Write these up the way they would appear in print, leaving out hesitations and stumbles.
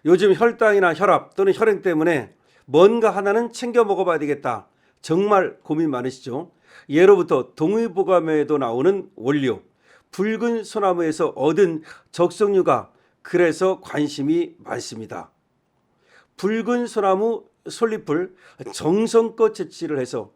요즘 혈당이나 혈압 또는 혈행 때문에 뭔가 하나는 챙겨 먹어봐야 되겠다. 정말 고민 많으시죠? 예로부터 동의보감에도 나오는 원료, 붉은 소나무에서 얻은 적성류가 그래서 관심이 많습니다. 붉은 소나무 솔잎을 정성껏 채취를 해서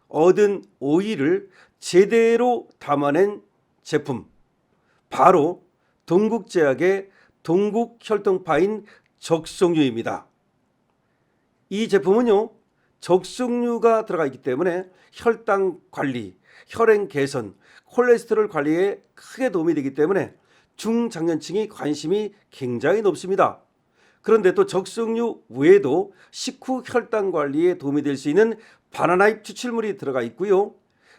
얻은 오일을 제대로 담아낸 제품, 바로 동국제약의 동국혈통파인 적성류입니다. 이 제품은요, 적성류가 들어가 있기 때문에 혈당 관리, 혈행 개선, 콜레스테롤 관리에 크게 도움이 되기 때문에 중장년층이 관심이 굉장히 높습니다. 그런데 또 적성류 외에도 식후 혈당 관리에 도움이 될 수 있는 바나나잎 추출물이 들어가 있고요.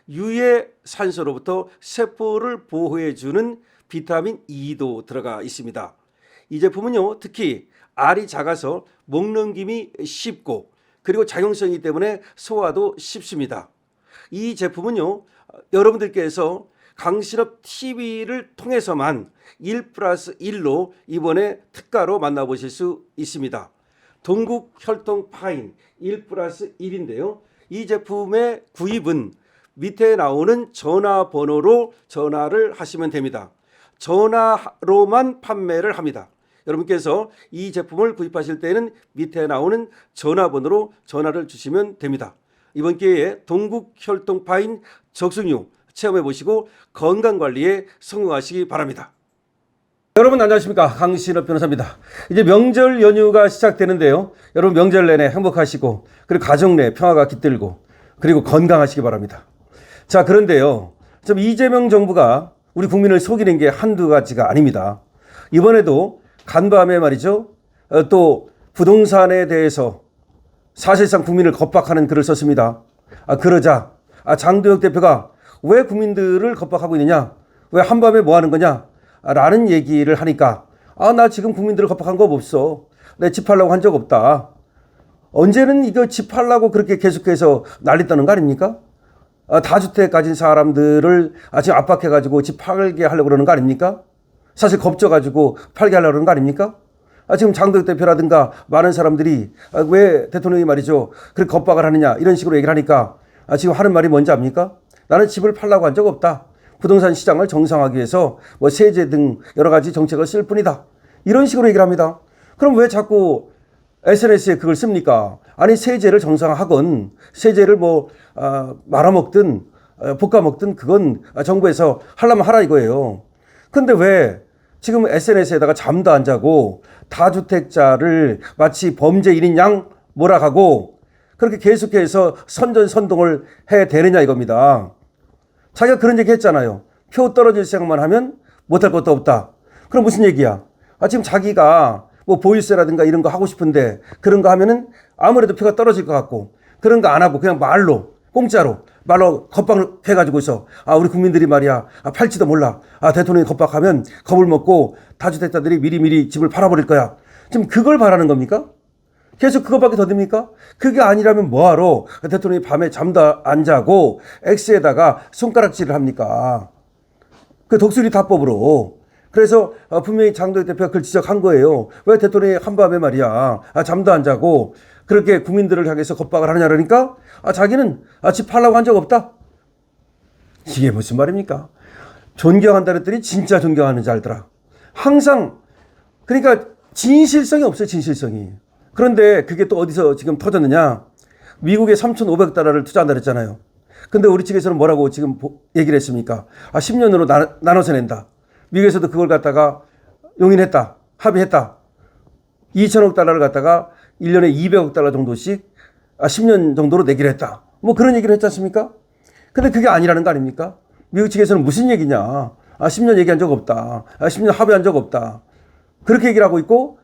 유해 산소로부터 세포를 보호해주는 비타민 E도 들어가 있습니다. 이 제품은요, 특히 알이 작아서 먹넘김이 쉽고 그리고 작용성이기 때문에 소화도 쉽습니다. 이 제품은요, 여러분들께서 강신업 TV를 통해서만 1+1로 이번에 특가로 만나보실 수 있습니다. 동국혈통파인 1+1인데요. 이 제품의 구입은 밑에 나오는 전화번호로 전화를 하시면 됩니다. 전화로만 판매를 합니다. 여러분께서 이 제품을 구입하실 때는 밑에 나오는 전화번호로 전화를 주시면 됩니다. 이번 기회에 동국혈통파인 적성류 체험해 보시고 건강관리에 성공하시기 바랍니다. 여러분 안녕하십니까, 강신업 변호사입니다. 이제 명절 연휴가 시작되는데요. 여러분 명절 내내 행복하시고 그리고 가정 내 평화가 깃들고 그리고 건강하시기 바랍니다. 자, 그런데요, 좀 이재명 정부가 우리 국민을 속이는 게 한두 가지가 아닙니다. 이번에도 간밤에 말이죠, 또 부동산에 대해서 사실상 국민을 겁박하는 글을 썼습니다. 그러자 장도혁 대표가 왜 국민들을 겁박하고 있느냐, 왜 한밤에 뭐 하는 거냐 라는 얘기를 하니까 나 지금 국민들을 겁박한 거 없어, 내 집 팔라고 한 적 없다. 언제는 이거 집 팔라고 그렇게 계속해서 난리 떠는 거 아닙니까? 다주택 가진 사람들을 지금 압박해가지고 집 팔게 하려고 그러는 거 아닙니까? 사실 겁져가지고 팔게 하려고 그러는 거 아닙니까? 지금 장도혁 대표라든가 많은 사람들이 왜 대통령이 말이죠, 그렇게 겁박을 하느냐 이런 식으로 얘기를 하니까 지금 하는 말이 뭔지 압니까? 나는 집을 팔라고 한 적 없다. 부동산 시장을 정상화하기 위해서 뭐 세제 등 여러 가지 정책을 쓸 뿐이다. 이런 식으로 얘기를 합니다. 그럼 왜 자꾸 SNS에 그걸 씁니까? 아니, 세제를 정상화하건 세제를 뭐 말아먹든 볶아먹든 그건 정부에서 하려면 하라 이거예요. 근데 왜 지금 SNS에다가 잠도 안 자고 다주택자를 마치 범죄인인 양 몰아가고 그렇게 계속해서 선전선동을 해대느냐 이겁니다. 자기가 그런 얘기 했잖아요. 표 떨어질 생각만 하면 못할 것도 없다. 그럼 무슨 얘기야? 지금 자기가 뭐 보유세라든가 이런 거 하고 싶은데 그런 거 하면은 아무래도 표가 떨어질 것 같고, 그런 거 안 하고 그냥 말로 공짜로 말로 겁박해가지고서 우리 국민들이 말이야 팔지도 몰라, 대통령이 겁박하면 겁을 먹고 다주택자들이 미리미리 집을 팔아버릴 거야. 지금 그걸 바라는 겁니까? 계속 그것밖에 더 됩니까? 그게 아니라면 뭐하러 대통령이 밤에 잠도 안 자고 X에다가 손가락질을 합니까? 그 독수리 타법으로. 그래서 분명히 장도혁 대표가 그걸 지적한 거예요. 왜 대통령이 한밤에 말이야 잠도 안 자고 그렇게 국민들을 향해서 겁박을 하느냐 그러니까 자기는 집 팔라고 한 적 없다. 이게 무슨 말입니까? 존경한다 그랬더니 진짜 존경하는 줄 알더라. 항상 그러니까 진실성이 없어요, 진실성이. 그런데 그게 또 어디서 지금 터졌느냐? 미국에 3,500달러를 투자한다 그랬잖아요. 근데 우리 측에서는 뭐라고 지금 얘기를 했습니까? 10년으로 나눠서 낸다. 미국에서도 그걸 갖다가 용인했다. 합의했다. 2천억 달러를 갖다가 1년에 200억 달러 정도씩 10년 정도로 내기로 했다. 뭐 그런 얘기를 했지 않습니까? 근데 그게 아니라는 거 아닙니까? 미국 측에서는 무슨 얘기냐? 10년 얘기한 적 없다. 10년 합의한 적 없다. 그렇게 얘기를 하고 있고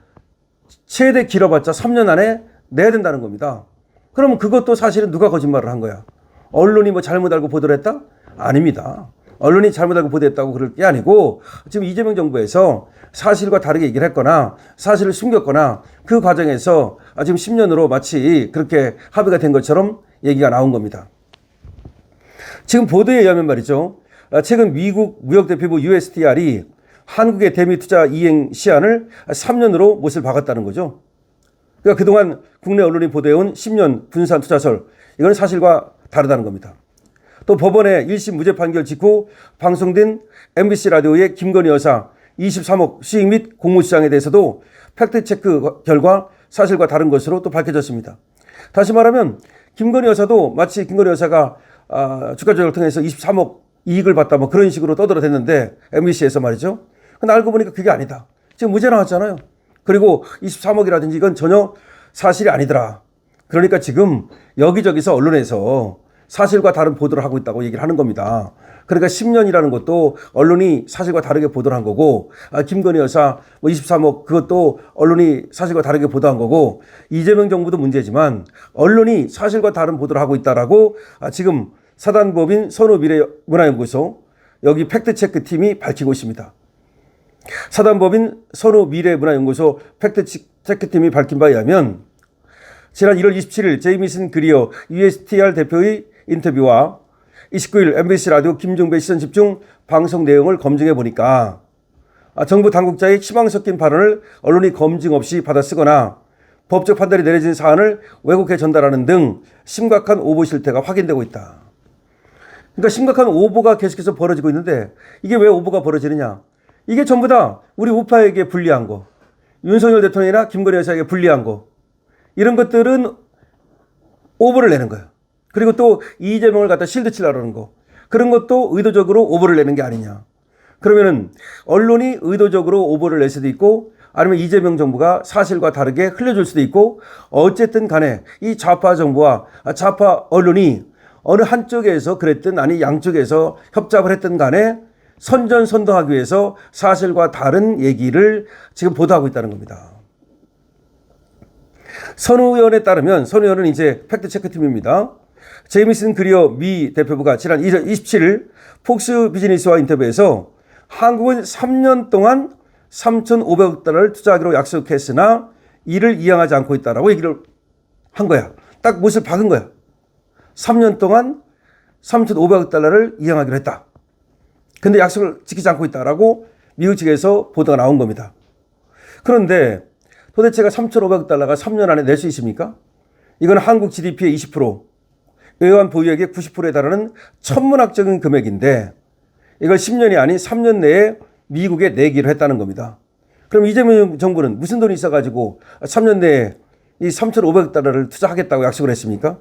최대 길어봤자 3년 안에 내야 된다는 겁니다. 그러면 그것도 사실은 누가 거짓말을 한 거야? 언론이 뭐 잘못 알고 보도를 했다? 아닙니다. 언론이 잘못 알고 보도했다고 그럴 게 아니고 지금 이재명 정부에서 사실과 다르게 얘기를 했거나 사실을 숨겼거나 그 과정에서 지금 10년으로 마치 그렇게 합의가 된 것처럼 얘기가 나온 겁니다. 지금 보도에 의하면 말이죠, 최근 미국 무역대표부 USTR이 한국의 대미 투자 이행 시한을 3년으로 못을 박았다는 거죠. 그러니까 그동안 국내 언론이 보도해온 10년 분산 투자설, 이건 사실과 다르다는 겁니다. 또 법원의 1심 무죄 판결 직후 방송된 MBC 라디오의 김건희 여사 23억 수익 및 공모시장에 대해서도 팩트체크 결과 사실과 다른 것으로 또 밝혀졌습니다. 다시 말하면 김건희 여사도 마치 김건희 여사가 주가 조작을 통해서 23억 이익을 봤다 뭐 그런 식으로 떠들어댔는데 MBC에서 말이죠. 근데 알고 보니까 그게 아니다. 지금 무죄 나왔잖아요. 그리고 23억이라든지 이건 전혀 사실이 아니더라. 그러니까 지금 여기저기서 언론에서 사실과 다른 보도를 하고 있다고 얘기를 하는 겁니다. 그러니까 10년이라는 것도 언론이 사실과 다르게 보도를 한 거고, 김건희 여사 뭐 23억 그것도 언론이 사실과 다르게 보도한 거고, 이재명 정부도 문제지만 언론이 사실과 다른 보도를 하고 있다라고 지금 사단법인 선후미래문화연구소 여기 팩트체크 팀이 밝히고 있습니다. 사단법인 선후미래문화연구소 팩트체크 팀이 밝힌 바에 의하면 지난 1월 27일 제이미슨 그리어 USTR 대표의 인터뷰와 29일 MBC 라디오 김종배 시선 집중 방송 내용을 검증해 보니까 정부 당국자의 희망 섞인 발언을 언론이 검증 없이 받아 쓰거나 법적 판단이 내려진 사안을 왜곡해 전달하는 등 심각한 오보 실태가 확인되고 있다. 그러니까 심각한 오보가 계속해서 벌어지고 있는데 이게 왜 오보가 벌어지느냐. 이게 전부 다 우리 우파에게 불리한 거, 윤석열 대통령이나 김건희 여사에게 불리한 거, 이런 것들은 오보를 내는 거예요. 그리고 또 이재명을 갖다 실드 치려는 거, 그런 것도 의도적으로 오보를 내는 게 아니냐. 그러면은 언론이 의도적으로 오보를 낼 수도 있고 아니면 이재명 정부가 사실과 다르게 흘려줄 수도 있고, 어쨌든 간에 이 좌파 정부와 좌파 언론이 어느 한쪽에서 그랬든 아니 양쪽에서 협잡을 했든 간에 선전선동하기 위해서 사실과 다른 얘기를 지금 보도하고 있다는 겁니다. 선우 의원에 따르면, 선우 의원은 이제 팩트체크팀입니다. 제이미슨 그리어 미 대표부가 지난 27일 폭스 비즈니스와 인터뷰에서 한국은 3년 동안 3,500억 달러를 투자하기로 약속했으나 이를 이행하지 않고 있다라고 얘기를 한 거야. 딱 못을 박은 거야. 3년 동안 3,500억 달러를 이행하기로 했다. 근데 약속을 지키지 않고 있다라고 미국 측에서 보도가 나온 겁니다. 그런데 도대체가 3,500억 달러가 3년 안에 낼 수 있습니까? 이건 한국 GDP의 20%, 외환 보유액의 90%에 달하는 천문학적인 금액인데 이걸 10년이 아닌 3년 내에 미국에 내기로 했다는 겁니다. 그럼 이재명 정부는 무슨 돈이 있어가지고 3년 내에 이 3,500억 달러를 투자하겠다고 약속을 했습니까?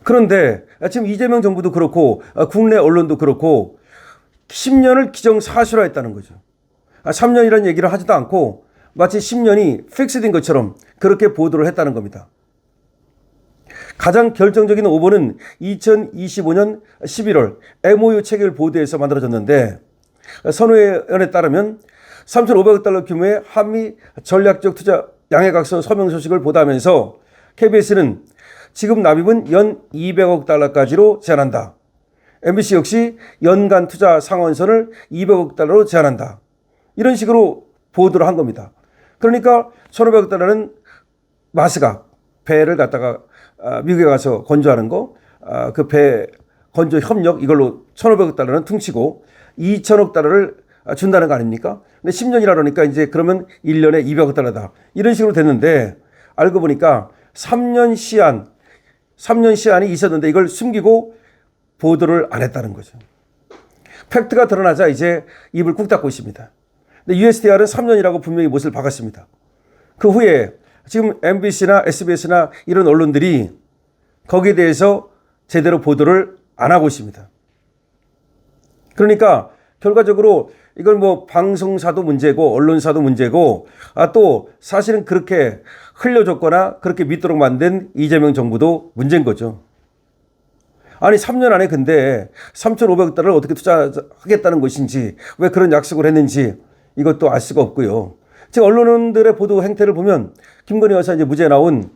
그런데 지금 이재명 정부도 그렇고 국내 언론도 그렇고 10년을 기정사실화했다는 거죠. 3년이라는 얘기를 하지도 않고 마치 10년이 픽스된 것처럼 그렇게 보도를 했다는 겁니다. 가장 결정적인 오보는 2025년 11월 MOU 체결 보도에서 만들어졌는데, 선우 의원에 따르면 3,500억 달러 규모의 한미 전략적 투자 양해각서 서명 소식을 보도하면서 KBS는 지급 납입은 연 200억 달러까지로 제한한다. MBC 역시 연간 투자 상한선을 200억 달러로 제한한다. 이런 식으로 보도를 한 겁니다. 그러니까 1,500억 달러는 마스가 배를 갖다가 미국에 가서 건조하는 거, 그 배 건조 협력 이걸로 1,500억 달러는 퉁치고 2,000억 달러를 준다는 거 아닙니까? 근데 10년이라 그러니까 이제 그러면 1년에 200억 달러다. 이런 식으로 됐는데 알고 보니까 3년 시한이 있었는데 이걸 숨기고 보도를 안 했다는 거죠. 팩트가 드러나자 이제 입을 꾹 닫고 있습니다. 근데 USTR은 3년이라고 분명히 못을 박았습니다. 그 후에 지금 MBC나 SBS나 이런 언론들이 거기에 대해서 제대로 보도를 안 하고 있습니다. 그러니까 결과적으로 이걸 뭐 방송사도 문제고 언론사도 문제고 또 사실은 그렇게 흘려줬거나 그렇게 믿도록 만든 이재명 정부도 문제인 거죠. 아니 3년 안에 근데 3,500억 달러를 어떻게 투자하겠다는 것인지, 왜 그런 약속을 했는지 이것도 알 수가 없고요. 지금 언론들의 보도 행태를 보면 김건희 여사 이제 무죄 나온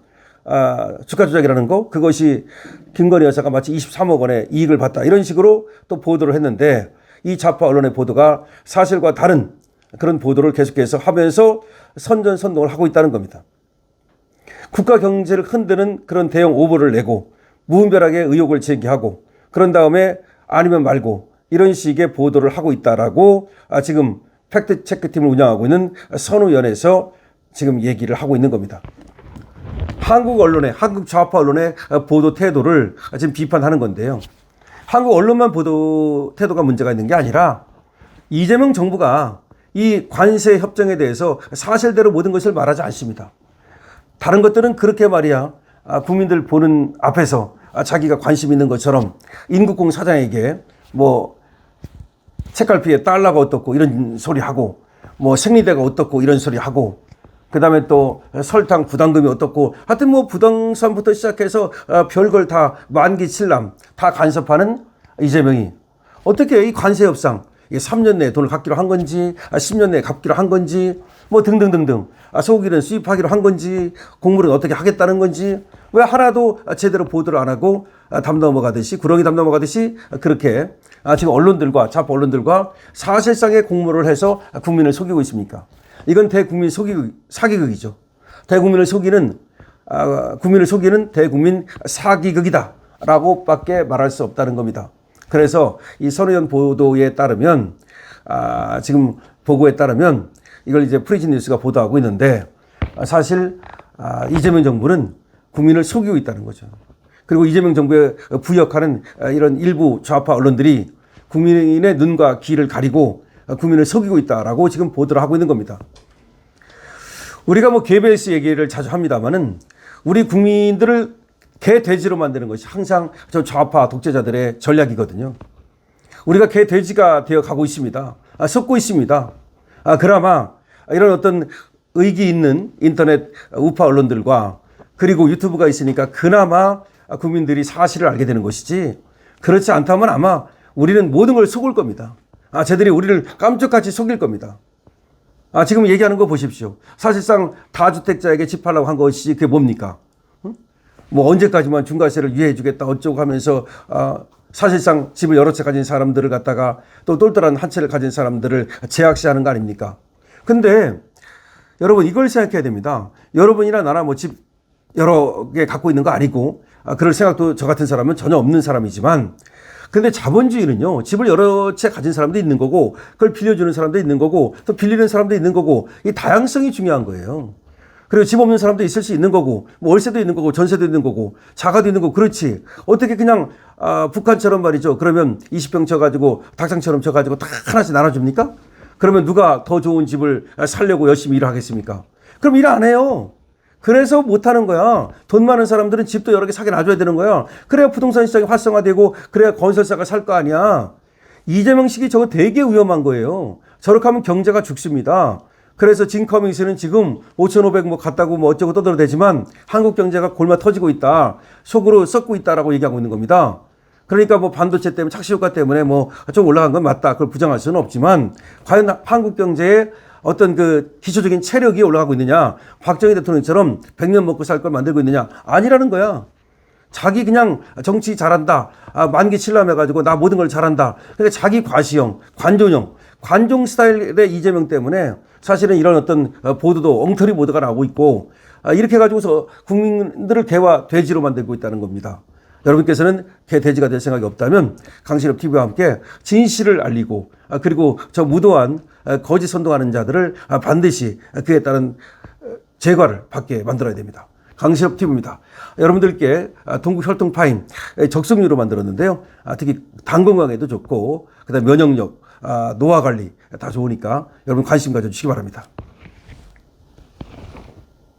주가 조작이라는 거, 그것이 김건희 여사가 마치 23억 원의 이익을 봤다 이런 식으로 또 보도를 했는데, 이 좌파 언론의 보도가 사실과 다른 그런 보도를 계속해서 하면서 선전선동을 하고 있다는 겁니다. 국가 경제를 흔드는 그런 대형 오보를 내고 무분별하게 의혹을 제기하고 그런 다음에 아니면 말고 이런 식의 보도를 하고 있다라고 지금 팩트 체크팀을 운영하고 있는 선우연에서 지금 얘기를 하고 있는 겁니다. 한국 언론의, 한국 좌파 언론의 보도 태도를 지금 비판하는 건데요. 한국 언론만 보도 태도가 문제가 있는 게 아니라 이재명 정부가 이 관세 협정에 대해서 사실대로 모든 것을 말하지 않습니다. 다른 것들은 그렇게 말이야 국민들 보는 앞에서 자기가 관심 있는 것처럼 인국공 사장에게 뭐 책갈피에 달러가 어떻고 이런 소리 하고 뭐 생리대가 어떻고 이런 소리 하고 그 다음에 또 설탕 부담금이 어떻고 하여튼 뭐 부동산부터 시작해서 별걸 다 만기 칠남 다 간섭하는 이재명이 어떻게 이 관세 협상 3년 내에 돈을 갚기로 한 건지 10년 내에 갚기로 한 건지 뭐 등등등등 소고기는 수입하기로 한 건지 곡물은 어떻게 하겠다는 건지 왜 하나도 제대로 보도를 안 하고 담 넘어가듯이 구렁이 담 넘어가듯이 그렇게 지금 언론들과 좌파 언론들과 사실상의 공모를 해서 국민을 속이고 있습니까? 이건 대국민 사기극이죠. 대국민을 속이는 국민을 속이는 대국민 사기극이다라고 밖에 말할 수 없다는 겁니다. 그래서 이 선우연 보도에 따르면 지금 보고에 따르면 이걸 이제 프리즌 뉴스가 보도하고 있는데 사실 이재명 정부는 국민을 속이고 있다는 거죠. 그리고 이재명 정부에 부역하는 이런 일부 좌파 언론들이 국민의 눈과 귀를 가리고 국민을 속이고 있다라고 지금 보도를 하고 있는 겁니다. 우리가 뭐 KBS 얘기를 자주 합니다만은 우리 국민들을 개돼지로 만드는 것이 항상 저 좌파 독재자들의 전략이거든요. 우리가 개돼지가 되어 가고 있습니다. 썩고 있습니다. 그나마 이런 어떤 의기 있는 인터넷 우파 언론들과 그리고 유튜브가 있으니까 그나마 국민들이 사실을 알게 되는 것이지 그렇지 않다면 아마 우리는 모든 걸 속을 겁니다. 쟤들이 우리를 깜짝같이 속일 겁니다. 지금 얘기하는 거 보십시오. 사실상 다주택자에게 집 팔라고 한 것이 그게 뭡니까? 뭐 언제까지만 중과세를 유예해 주겠다 어쩌고 하면서 사실상 집을 여러 채 가진 사람들을 갖다가 또 똘똘한 한 채를 가진 사람들을 제약시하는 거 아닙니까? 근데 여러분 이걸 생각해야 됩니다. 여러분이나 나나 뭐 집 여러 개 갖고 있는 거 아니고 그럴 생각도 저 같은 사람은 전혀 없는 사람이지만 근데 자본주의는요 집을 여러 채 가진 사람도 있는 거고 그걸 빌려주는 사람도 있는 거고 또 빌리는 사람도 있는 거고 이 다양성이 중요한 거예요. 그리고 집 없는 사람도 있을 수 있는 거고 뭐 월세도 있는 거고 전세도 있는 거고 자가도 있는 거고 그렇지 어떻게 그냥 북한처럼 말이죠. 그러면 20평 쳐가지고 닭장처럼 쳐가지고 다 하나씩 나눠줍니까? 그러면 누가 더 좋은 집을 살려고 열심히 일을 하겠습니까? 그럼 일 안 해요. 그래서 못하는 거야. 돈 많은 사람들은 집도 여러 개 사게 놔줘야 되는 거야. 그래야 부동산 시장이 활성화되고 그래야 건설사가 살 거 아니야. 이재명식이 저거 되게 위험한 거예요. 저렇게 하면 경제가 죽습니다. 그래서 진 커밍스는 지금 5,500 뭐 갔다고 뭐 어쩌고 떠들어대지만 한국 경제가 골마 터지고 있다. 속으로 썩고 있다라고 얘기하고 있는 겁니다. 그러니까 뭐 반도체 때문에 착시 효과 때문에 뭐 좀 올라간 건 맞다. 그걸 부정할 수는 없지만 과연 한국 경제의 어떤 그 기초적인 체력이 올라가고 있느냐. 박정희 대통령처럼 100년 먹고 살 걸 만들고 있느냐. 아니라는 거야. 자기 그냥 정치 잘한다. 만기 칠남해가지고 나 모든 걸 잘한다. 그러니까 자기 과시형, 관종 스타일의 이재명 때문에 사실은 이런 어떤 보도도 엉터리 보도가 나오고 있고 이렇게 해가지고서 국민들을 개와 돼지로 만들고 있다는 겁니다. 여러분께서는 개돼지가 될 생각이 없다면 강신업 TV와 함께 진실을 알리고 그리고 저 무도한 거짓 선동하는 자들을 반드시 그에 따른 제과를 받게 만들어야 됩니다. 강신업 TV입니다. 여러분들께 동국 혈통파인 적성류로 만들었는데요. 특히 당 건강에도 좋고 그다음 면역력, 노화 관리 다 좋으니까 여러분 관심 가져주시기 바랍니다.